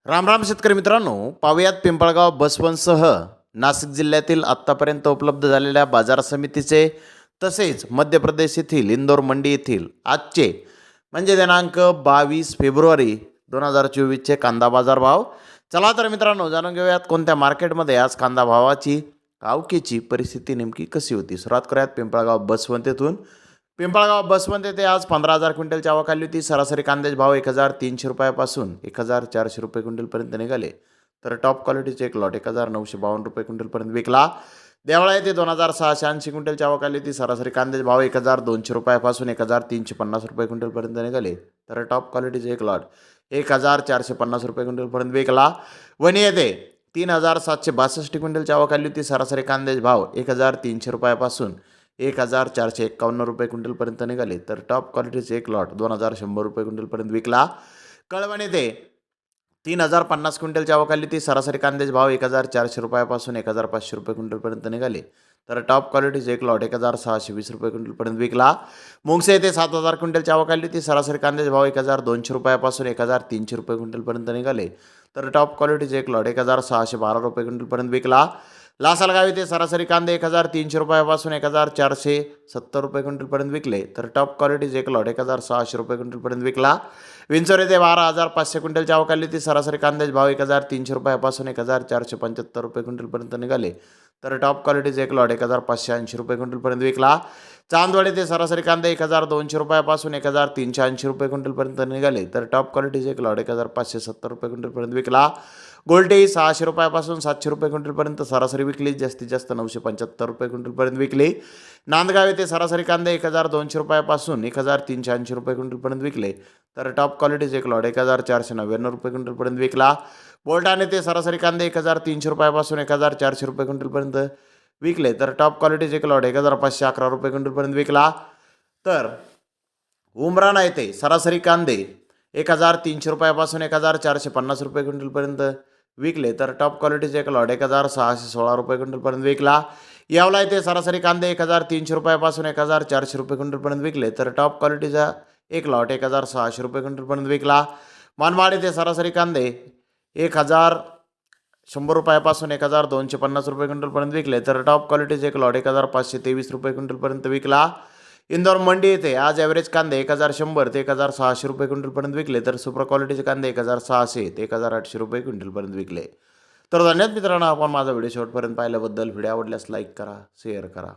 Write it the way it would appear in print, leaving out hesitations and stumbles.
राम राम शेतकरी मित्रांनो, पाहुयात पिंपळगाव बसवंतसह नाशिक जिल्ह्यातील आत्तापर्यंत उपलब्ध झालेल्या बाजार समितीचे तसेच मध्य प्रदेश येथील इंदोर मंडी येथील आजचे म्हणजे दिनांक 22 फेब्रुवारी 2024चे कांदा बाजार भाव. चला तर मित्रांनो, जाणून घेऊयात कोणत्या मार्केटमध्ये आज कांदा भावाची आवकेची परिस्थिती नेमकी कशी होती. सुरुवात करूयात पिंपळगाव बसवंत येथून. पिंपळगाव बसवंत येथे आज 15,000 क्विंटलची आवक आली होती. सरासरी कांद्याचे भाव 1,300 रुपयापासून 1,400 रुपये क्विंटलपर्यंत निघाले. तर टॉप क्वालिटीचे एक लॉट 1,952 रुपये क्विंटलपर्यंत विकला. देवळा येथे 2,680 क्विंटलची आवक आली होती. सरासरी कांद्याचे भाव 1,200 रुपयापासून 1,350 रुपये क्विंटलपर्यंत निघाले. तर टॉप क्वालिटीचे एक लॉट 1,450 रुपये क्विंटलपर्यंत विकला. वणी येथे 3,762 क्विंटलची आवक आली होती. सरासरी कांद्याचे भाव 1,300 रुपयापासून 1,451 रुपये क्विंटलपर्यंत निघाले. तर टॉप क्वालिटीचे एक लॉट 2,100 रुपये क्विंटलपर्यंत विकला. कळवण येथे 3,050 क्विंटलची आवक आली होती. सरासरी कांद्याचे भाव 1,400 रुपयापासून 1,500 रुपये क्विंटलपर्यंत निघाले. तर टॉप क्वालिटीचे एक लॉट 1,620 रुपये क्विंटलपर्यंत विकला. मुंगसे येथे 7,000 क्विंटलची आवक आली होती. सरासरी कांद्याचे भाव 1,200 रुपयापासून 1,300 रुपये क्विंटलपर्यंत निघाले. तर टॉप क्वालिटीचे एक लॉट 1,612 रुपये क्विंटलपर्यंत विकला. लासलगाव येथे सरासरी कांदे 1,300 रुपयापासून 1,470 रुपये क्विंटलपर्यंत विकले. तर टॉप क्वालिटीचे एक लॉट 1,600 रुपये क्विंटलपर्यंत विकला. विंचोर येथे 12,500 क्विंटलची आवक आली होती. सरासरी कांद्याचे भाव 1,300 रुपयापासून 1,475 रुपये क्विंटलपर्यंत निघाले. तर टॉप क्वालिटीचे एक लॉट 1,580 रुपये क्विंटलपर्यंत विकला. चांदवड येथे सरासरी कांदे 1,200 रुपयापासून 1,380 रुपये क्विंटलपर्यंत निघाले. तर टॉप क्वालिटीचे एक लॉट 1,570 रुपये क्विंटलपर्यंत विकला. गोल्टी 600 रुपयापासून 700 रुपये क्विंटलपर्यंत सरासरी विकली. जास्तीत जास्त 975 रुपये क्विंटलपर्यंत विकली. नांदगाव येथे सरासरी कांदे 1,200 रुपयापासून 1,380 रुपये क्विंटलपर्यंत विकले. तर टॉप क्वालिटीचे एक लॉट 1,499 रुपये क्विंटलपर्यंत विकला. बोलठाण येथे सरासरी कांदे 1,300 रुपयापासून 1,400 रुपये क्विंटलपर्यंत विकले. तर टॉप क्वालिटीचे एक लॉट 1,511 रुपये क्विंटलपर्यंत विकला. तर उमराणा येथे सरासरी कांदे 1,300 रुपयापासून 1,450 रुपये क्विंटलपर्यंत विकले. तर टॉप क्वालिटीचे एक लॉट 1,616 रुपये क्विंटलपर्यंत विकला. यावला येथे सरासरी कांदे 1,300 रुपयापासून 1,400 रुपये क्विंटलपर्यंत विकले. तर टॉप क्वालिटीचा एक लॉट 1,600 रुपये क्विंटलपर्यंत विकला. मनमाड येथे सरासरी कांदे 1,100 रुपयापासून 1,250 रुपये क्विंटलपर्यंत विकले. तर टॉप क्वालिटीचे एक लॉट 1,523 रुपये क्विंटलपर्यंत विकला. इंदोर मंडी येथे आज ॲव्हरेज कांदे 1,100 ते 1,600 रुपये क्विंटलपर्यंत विकले. तर सुपर क्वालिटीचे कांदे 1,600 ते 1,800 रुपये क्विंटलपर्यंत विकले. तर धन्यवाद मित्रांनो, आपण माझा व्हिडिओ शेवटपर्यंत पाहिल्याबद्दल. व्हिडिओ आवडल्यास लाईक करा, शेअर करा.